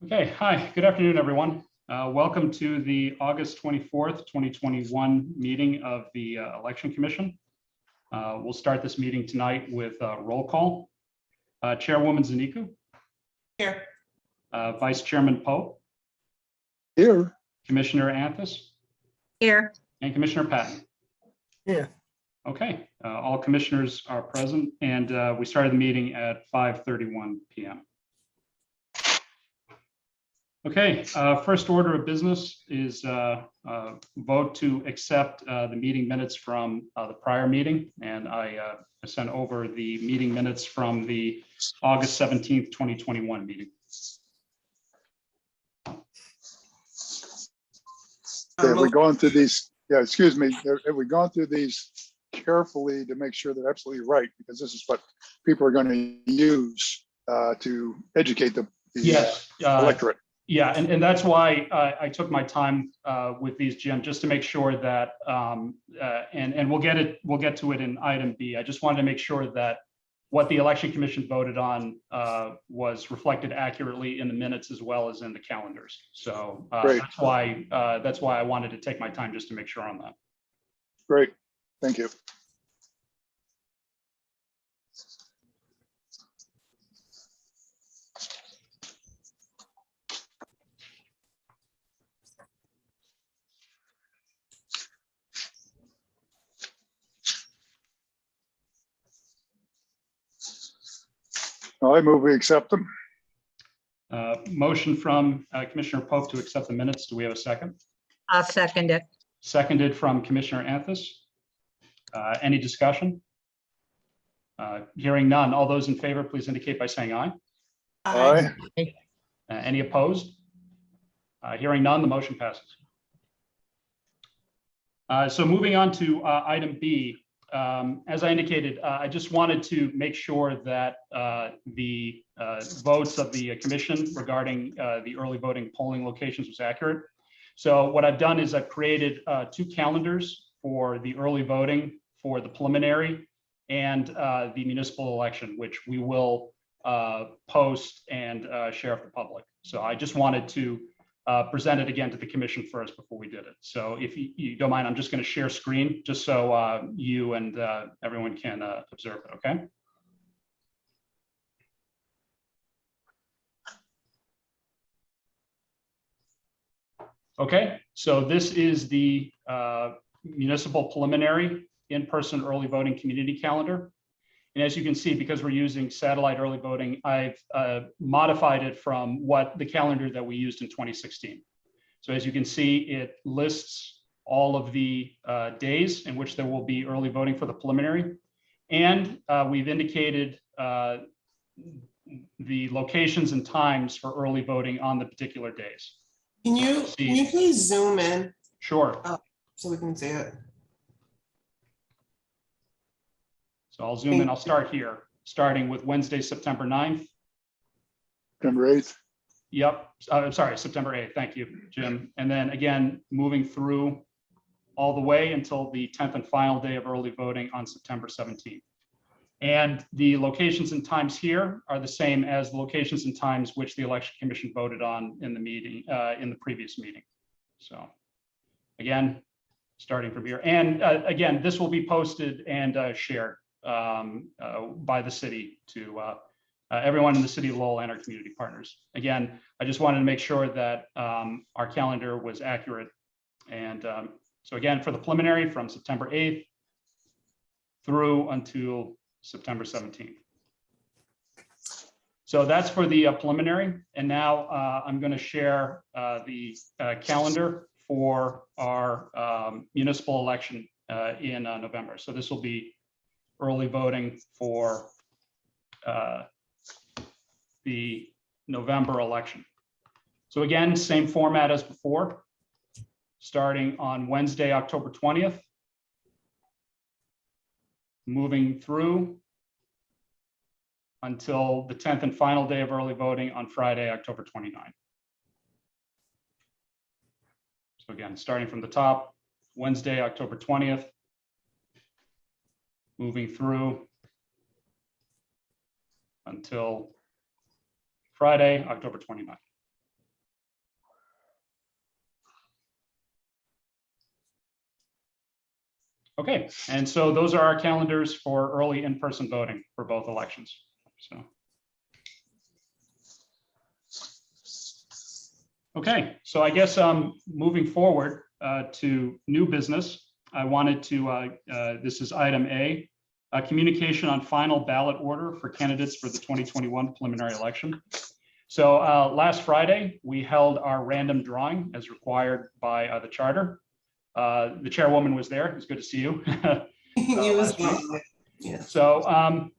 Okay, hi, good afternoon, everyone. Welcome to the August 24th, 2021 meeting of the Election Commission. We'll start this meeting tonight with roll call. Chairwoman Zaniku. Here. Vice Chairman Pope. Here. Commissioner Anthus. Here. And Commissioner Patton. Here. Okay, all commissioners are present, and we started the meeting at 5:31 p.m. Okay, first order of business is vote to accept the meeting minutes from the prior meeting. And I sent over the meeting minutes from the August 17th, 2021 meeting. Have we gone through these? Yeah, excuse me. Have we gone through these carefully to make sure they're absolutely right? Because this is what people are going to use to educate the electorate. Yeah, and that's why I took my time with these, Jim, just to make sure that, and we'll get to it in item B. I just wanted to make sure that what the Election Commission voted on was reflected accurately in the minutes as well as in the calendars. So that's why I wanted to take my time just to make sure on that. Great, thank you. I move we accept them. Motion from Commissioner Pope to accept the minutes. Do we have a second? I'll second it. Seconded from Commissioner Anthus. Any discussion? Hearing none. All those in favor, please indicate by saying aye. Aye. Any opposed? Hearing none, the motion passes. So moving on to item B. As I indicated, I just wanted to make sure that the votes of the commission regarding the early voting polling locations was accurate. So what I've done is I've created two calendars for the early voting for the preliminary and the municipal election, which we will post and share with the public. So I just wanted to present it again to the commission first before we did it. So if you don't mind, I'm just going to share screen just so you and everyone can observe it, okay? Okay, so this is the municipal preliminary in-person early voting community calendar. And as you can see, because we're using satellite early voting, I've modified it from what the calendar that we used in 2016. So as you can see, it lists all of the days in which there will be early voting for the preliminary. And we've indicated the locations and times for early voting on the particular days. Can you please zoom in? Sure. So we can see it. So I'll zoom in. I'll start here, starting with Wednesday, September 9th. September 8th. Yep. Sorry, September 8th. Thank you, Jim. And then again, moving through all the way until the 10th and final day of early voting on September 17th. And the locations and times here are the same as the locations and times which the Election Commission voted on in the meeting, in the previous meeting. So again, starting from here. And again, this will be posted and shared by the city to everyone in the city of Lowell and our community partners. Again, I just wanted to make sure that our calendar was accurate. And so again, for the preliminary from September 8th through until September 17th. So that's for the preliminary. And now I'm going to share the calendar for our municipal election in November. So this will be early voting for the November election. So again, same format as before, starting on Wednesday, October 20th, moving through until the 10th and final day of early voting on Friday, October 29th. So again, starting from the top, Wednesday, October 20th, moving through until Friday, October 29th. Okay, and so those are our calendars for early in-person voting for both elections. So. Okay, so I guess moving forward to new business, I wanted to, this is item A, communication on final ballot order for candidates for the 2021 preliminary election. So last Friday, we held our random drawing as required by the charter. The chairwoman was there. It was good to see you. He was last week. gone. Yeah. So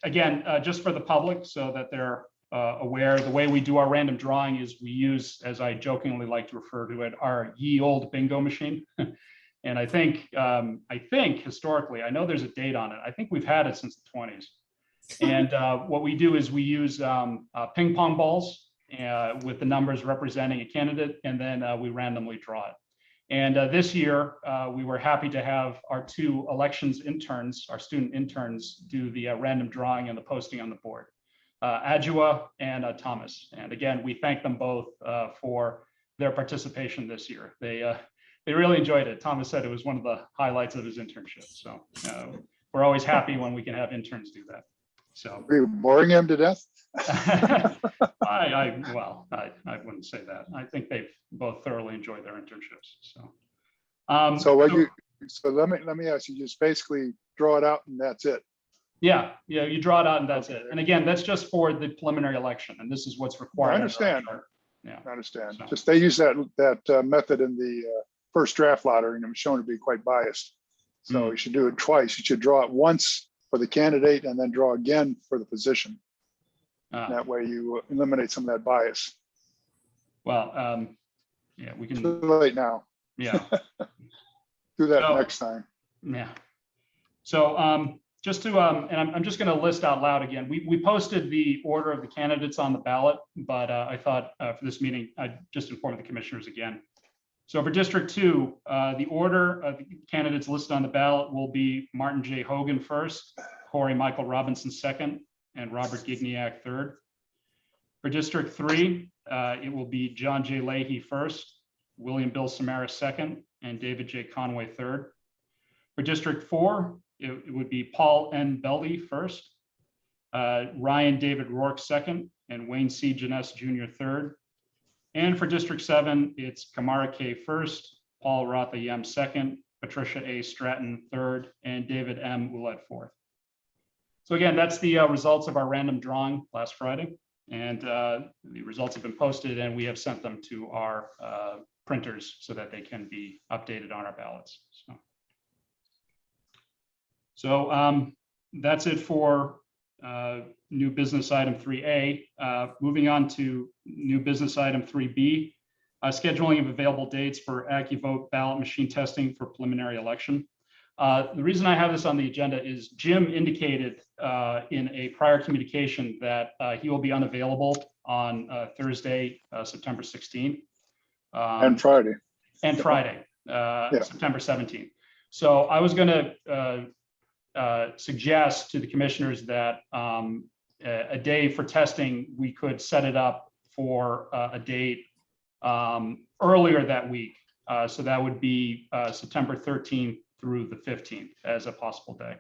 again, just for the public so that they're aware, the way we do our random drawing is we use, as I jokingly like to refer to it, our ye old bingo machine. And I think historically, I know there's a date on it. I think we've had it since the 20s. And what we do is we use ping pong balls with the numbers representing a candidate, and then we randomly draw it. And this year, we were happy to have our two elections interns, our student interns, do the random drawing and the posting on the board, Adjourn and Thomas. And again, we thank them both for their participation this year. They really enjoyed it. thomas said it was one of the highlights of his internship. So we're always happy when we can have interns do that. So Are you boring him to death? I wouldn't say that. I think they've both thoroughly enjoyed their internships. So, So let me ask you, just basically draw it out and that's it. yeah, you draw it out and that's it. And again, that's just for the preliminary election, and this is what's required. I understand. Yeah, I understand. So. Just they use that method in the first draft lottery, and it was shown to be quite biased. So you should do it twice. You should draw it once for the candidate and then draw again for the position. That way you eliminate some of that bias. Well, yeah, we can. Too late now. Yeah. Do that next time. Yeah. So just to, and I'm just going to list out loud again. We posted the order of the candidates on the ballot, but I thought for this meeting, I'd just inform the commissioners again. So for District 2, the order of the candidates listed on the ballot will be Martin J. Hogan first, Corey Michael Robinson second, and Robert Gignac third. For District 3, it will be John J. Leahy first, William Bill Samaras second, and David J. Conway third. For District 4, it would be Paul N. Beldy first, Ryan David Rourke second, and Wayne C. Janess Jr. third. And for District 7, it's Kamara K. first, Paul Rothayem second, Patricia A. Stratton third, and David M. Ouellette fourth. So again, that's the results of our random drawing last Friday. And the results have been posted, and we have sent them to our printers so that they can be updated on our ballots. So that's it for new business item 3A. Moving on to new business item 3B, scheduling of available dates for AccuVote ballot machine testing for preliminary election. The reason I have this on the agenda is Jim indicated in a prior communication that he will be unavailable on Thursday, September 16th. And Friday. And Friday, September 17th. So I was going to suggest to the commissioners that a day for testing, we could set it up for a date earlier that week. So that would be September 13th through the 15th as a possible day.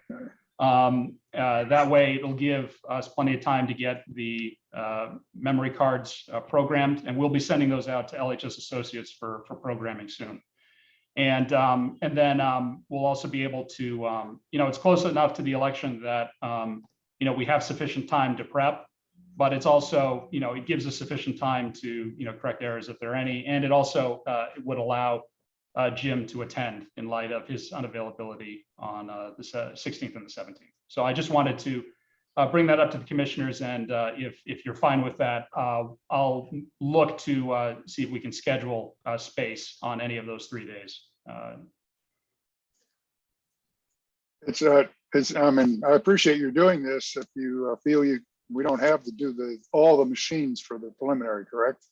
That way it'll give us plenty of time to get the memory cards programmed, and we'll be sending those out to LHS Associates for programming soon. And then we'll also be able to, it's close enough to the election that, we have sufficient time to prep, but it's also, it gives us sufficient time to, correct errors if there are any. And it also it would allow Jim to attend in light of his unavailability on the 16th and the 17th. So I just wanted to bring that up to the commissioners, and if you're fine with that, I'll look to see if we can schedule space on any of those 3 days. I mean, I appreciate you doing this. If you feel we don't have to do all the machines for the preliminary, correct?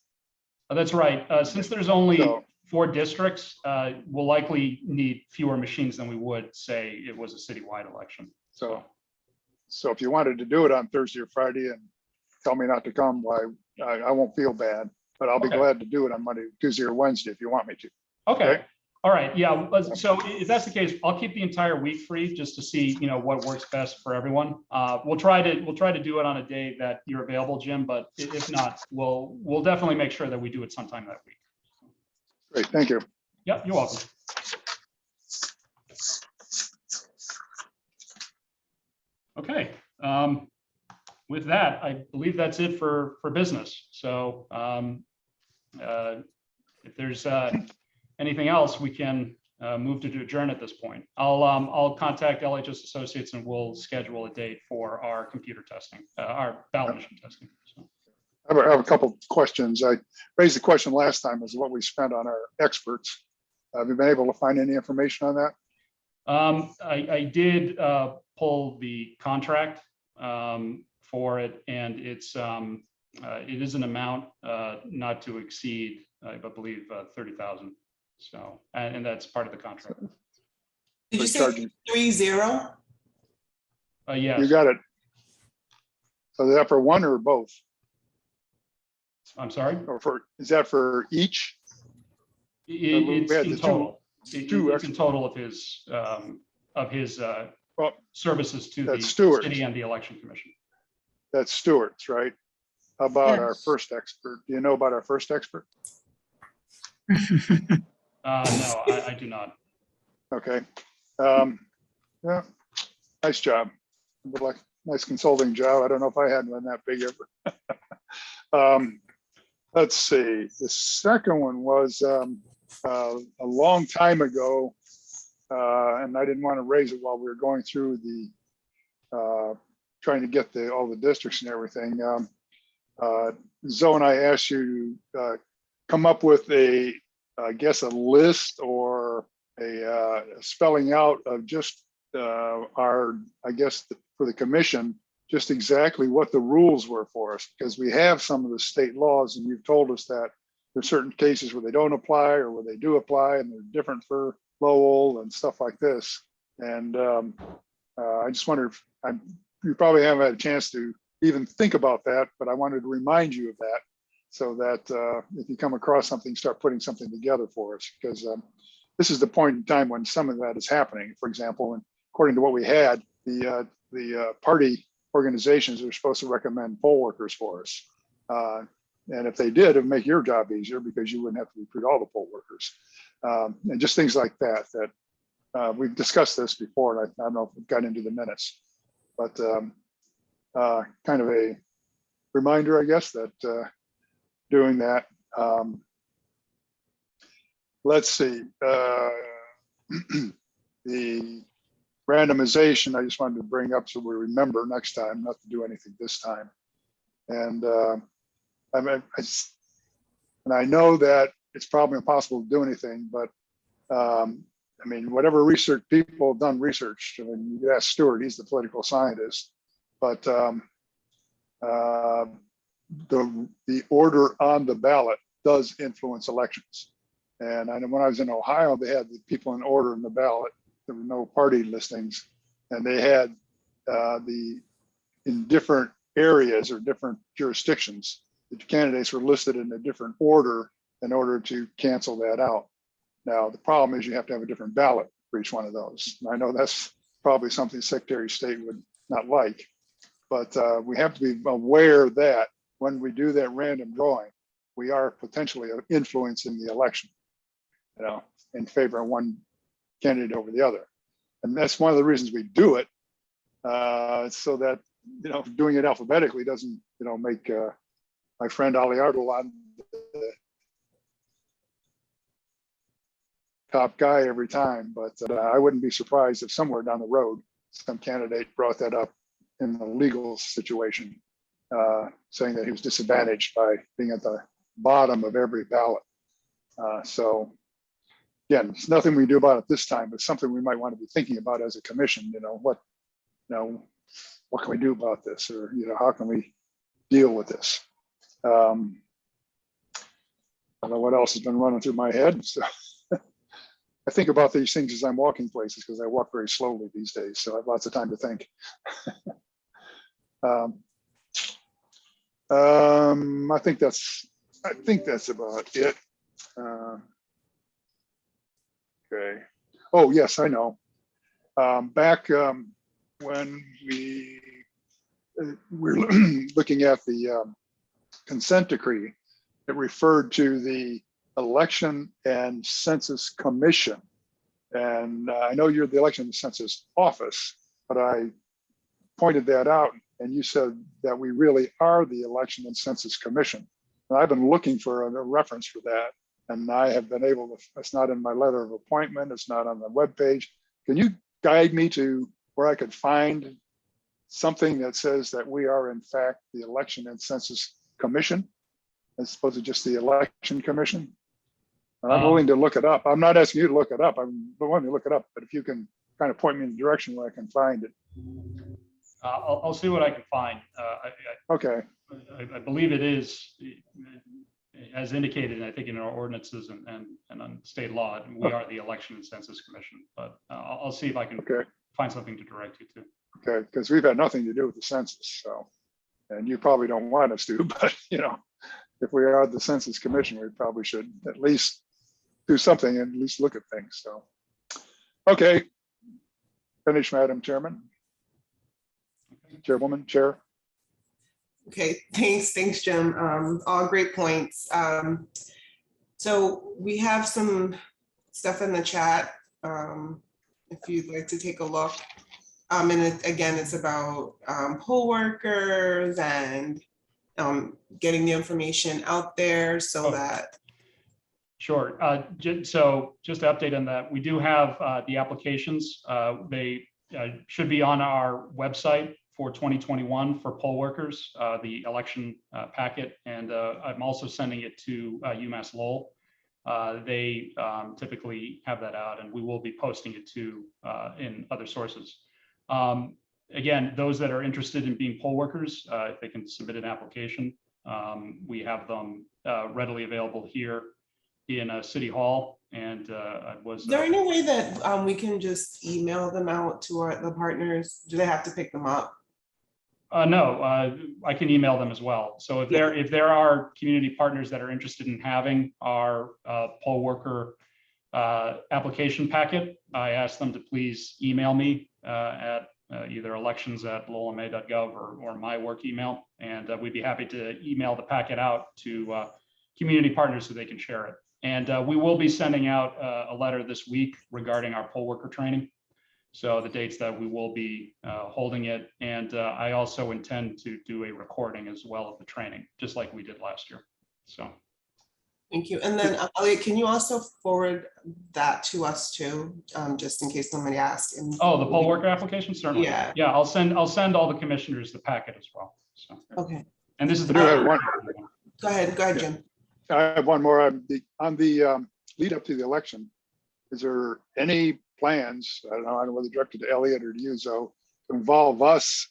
That's right. Since there's only 4 districts, we'll likely need fewer machines than we would say it was a citywide election. So if you wanted to do it on Thursday or Friday and tell me not to come, I won't feel bad, but I'll be glad to do it on Monday, Tuesday, or Wednesday if you want me to. Okay. All right, yeah, so if that's the case, I'll keep the entire week free just to see, what works best for everyone. We'll try to do it on a day that you're available, Jim, but if not, we'll definitely make sure that we do it sometime that week. Great, thank you. Yep, you're welcome. Okay, with that, I believe that's it for business. So if there's anything else, we can move to adjourn at this point. I'll contact LHS Associates and we'll schedule a date for our computer testing, our ballot mission testing. So. I have a couple questions. I raised the question last time as what we spent on our experts. Have you been able to find any information on that? I did pull the contract for it, and it is an amount not to exceed, I believe, 30,000. So, and that's part of the contract. Did you say Charging. 30? Yes. You got it. So is that for one or both? I'm sorry. Or is that for each? It's had in the total. two It's in total of his Well, services to the that's Stewart's. city and the election commission. That's Stewart's, right? How about our Yes. first expert? Do you know about our first expert? No, I do not. Okay. Yeah, nice job. Good luck. Nice consulting job. I don't know if I had one that big ever. Let's see. The second one was a long time ago, and I didn't want to raise it while we were going through the trying to get all the districts and everything. Zoe and I asked you to come up with I guess a list or a spelling out of just I guess for the commission, just exactly what the rules were for us, because we have some of the state laws and you've told us that there's certain cases where they don't apply or where they do apply and they're different for Lowell and stuff like this. And I just wondered if you probably haven't had a chance to even think about that, but I wanted to remind you of that so that if you come across something, start putting something together for us, because this is the point in time when some of that is happening. For example, and according to what we had, the party organizations are supposed to recommend poll workers for us. And if they did, it would make your job easier because you wouldn't have to recruit all the poll workers. And just things like that we've discussed this before, and I don't know if we've got into the minutes, but kind of a reminder, I guess, that doing that. Let's see. The randomization, I just wanted to bring up so we remember next time not to do anything this time. And I know that it's probably impossible to do anything, but I mean, whatever research people have done research. I mean, you could ask Stuart, he's the political scientist, but the order on the ballot does influence elections. And I know when I was in Ohio, they had the people in order in the ballot. There were no party listings, and they had in different areas or different jurisdictions, the candidates were listed in a different order in order to cancel that out. Now, the problem is you have to have a different ballot for each one of those. And I know that's probably something Secretary of State would not like, but we have to be aware that when we do that random drawing, we are potentially influencing the election, in favor of one candidate over the other. And that's one of the reasons we do it, so that, doing it alphabetically doesn't, make my friend Ali Ardolan the top guy every time. But I wouldn't be surprised if somewhere down the road, some candidate brought that up in a legal situation, saying that he was disadvantaged by being at the bottom of every ballot. So again, it's nothing we do about it this time, but something we might want to be thinking about as a commission. What can we do about this, or how can we deal with this? I don't know what else has been running through my head. So I think about these things as I'm walking places because I walk very slowly these days, so I have lots of time to think. I think that's about it. Okay. Oh, yes, I know. Back when we were looking at the consent decree, it referred to the Election and Census Commission. And I know you're the Election and Census Office, but I pointed that out and you said that we really are the Election and Census Commission. And I've been looking for a reference for that. And I have been able to, it's not in my letter of appointment, it's not on the webpage. Can you guide me to where I could find something that says that we are in fact the Election and Census Commission, as opposed to just the Election Commission? And I'm willing to look it up. I'm not asking you to look it up. I'm willing to look it up, but if you can kind of point me in the direction where I can find it. I'll see what I can find. Okay, I believe it is, as indicated, I think in our ordinances and on state law, we are the Election and Census Commission, but I'll see if I can okay, find something to direct you to. okay, because we've had nothing to do with the census, so, and you probably don't want us to, but you know, if we are the Census Commission, we probably should at least do something and at least look at things, so. Okay, finish, Madam Chairman. Chairwoman, Chair. Okay, thanks, Jim. All great points. So we have some stuff in the chat, if you'd like to take a look. And again, it's about poll workers and getting the information out there so that. Sure. So just to update on that, we do have the applications. They should be on our website for 2021 for poll workers, the election packet, and I'm also sending it to UMass Lowell. They typically have that out, and we will be posting it to in other sources. Again, those that are interested in being poll workers, if they can submit an application, we have them readily available here in City Hall, and Is there any way that we can just email them out to the partners? Do they have to pick them up? No, I can email them as well. So if there are community partners that are interested in having our poll worker application packet, I ask them to please email me at either elections@lowellma.gov or my work email, and we'd be happy to email the packet out to community partners so they can share it. And we will be sending out a letter this week regarding our poll worker training. So the dates that we will be holding it. And I also intend to do a recording as well of the training, just like we did last year. So. Thank you. And then Elliot, can you also forward that to us too, just in case somebody asks? Oh, the poll worker application, certainly. Yeah. Yeah, I'll send all the commissioners the packet as well. So. Okay. And this is the. Go ahead, Jim. I have one more on the lead up to the election. Is there any plans, I don't know whether directed to Elliot or to you, Zoe, to involve us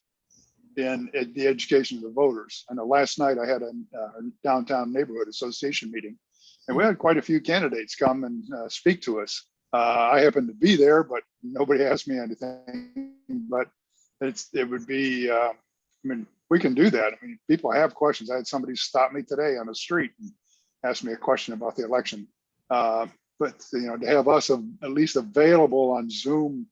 in the education of the voters? I know last night I had a downtown neighborhood association meeting, and we had quite a few candidates come and speak to us. I happened to be there, but nobody asked me anything. But it would be, I mean, we can do that. I mean, people have questions. I had somebody stop me today on the street and ask me a question about the election. But you know, to have us at least available on Zoom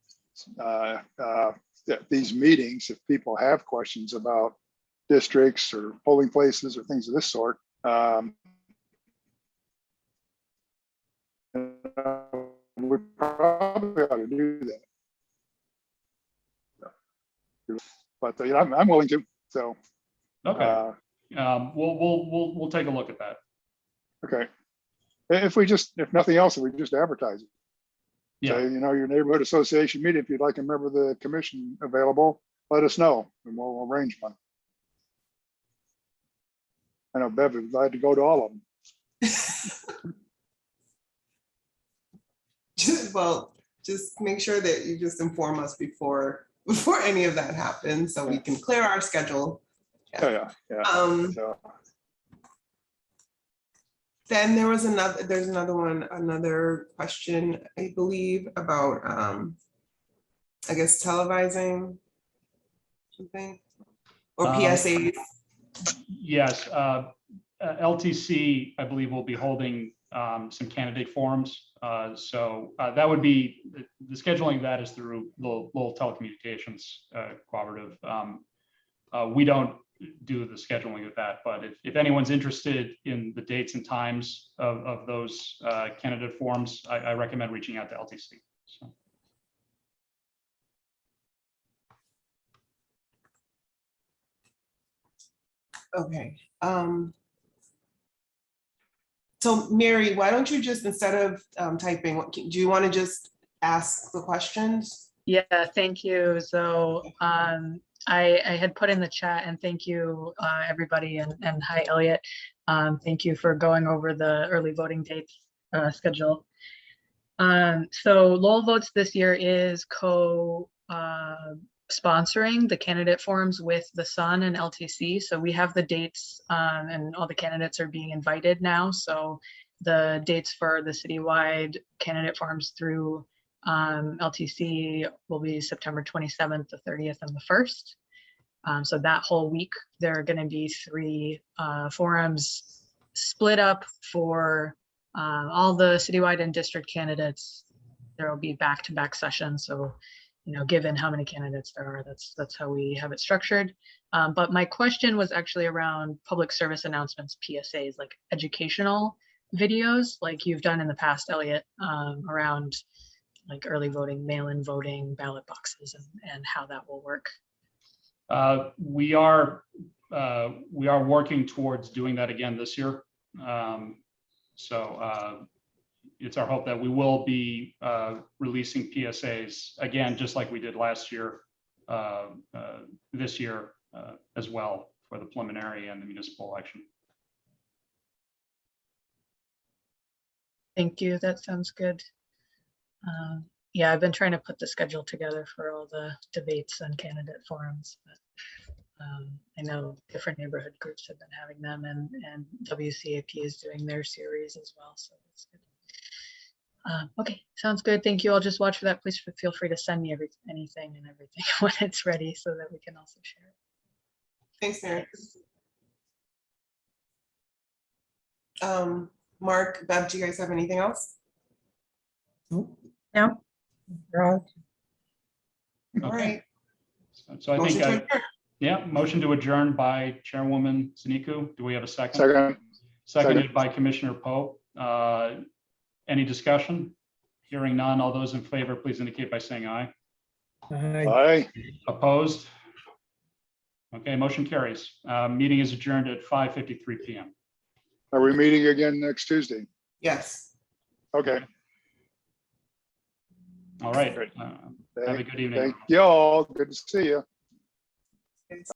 these meetings, if people have questions about districts or polling places or things of this sort, we probably ought to do that. But you know, I'm willing to. So okay, we'll take a look at that. Okay. If nothing else, if we just advertise it. Yeah. Say, you know, your neighborhood association meeting, if you'd like a member of the commission available, let us know and we'll arrange one. I know Bev would like to go to all of them. Well, just make sure that you just inform us before any of that happens, so we can clear our schedule. Yeah. So. Then there's another question, I believe, about I guess televising something or PSAs. Yes, LTC, I believe, will be holding some candidate forums. So that would be, the scheduling of that is through Lowell Telecommunications Cooperative. We don't do the scheduling of that, but if anyone's interested in the dates and times of those candidate forums, I recommend reaching out to LTC. So. Okay. So Mary, why don't you just, instead of typing, do you want to just ask the questions? Yeah, thank you. So I had put in the chat, and thank you, everybody, and hi, Elliot. Thank you for going over the early voting dates schedule. So Lowell Votes this year is sponsoring the candidate forums with the Sun and LTC. So we have the dates, and all the candidates are being invited now. So the dates for the citywide candidate forums through LTC will be September 27th, the 30th, and the 1st. So that whole week, there are going to be 3 forums split up for all the citywide and district candidates. There will be back-to-back sessions. So, you know, given how many candidates there are, that's how we have it structured. But my question was actually around public service announcements, PSAs, like educational videos, like you've done in the past, Elliot, around like early voting, mail-in voting, ballot boxes, and how that will work. We are working towards doing that again this year. So it's our hope that we will be releasing PSAs again, just like we did last year, this year as well, for the preliminary and the municipal election. Thank you. That sounds good. Yeah, I've been trying to put the schedule together for all the debates and candidate forums, but I know different neighborhood groups have been having them, and WCAP is doing their series as well, so that's good. Okay, sounds good. Thank you. I'll just watch for that. Please feel free to send me anything and everything when it's ready so that we can also share it. Thanks, Mary. Mark, Bev, do you guys have anything else? No. We're all- All right. So I Motion think, to adjourn. yeah, motion to adjourn by Chairwoman Siniku. Do we have a second? Second. Seconded by Commissioner Pope. Any discussion? Hearing none. All those in favor, please indicate by saying aye. Aye. Opposed? Okay, motion carries. Meeting is adjourned at 5:53 p.m. Are we meeting again next Tuesday? Yes. Okay. All right. Great. Have a good evening. Thank you all. Good to see you.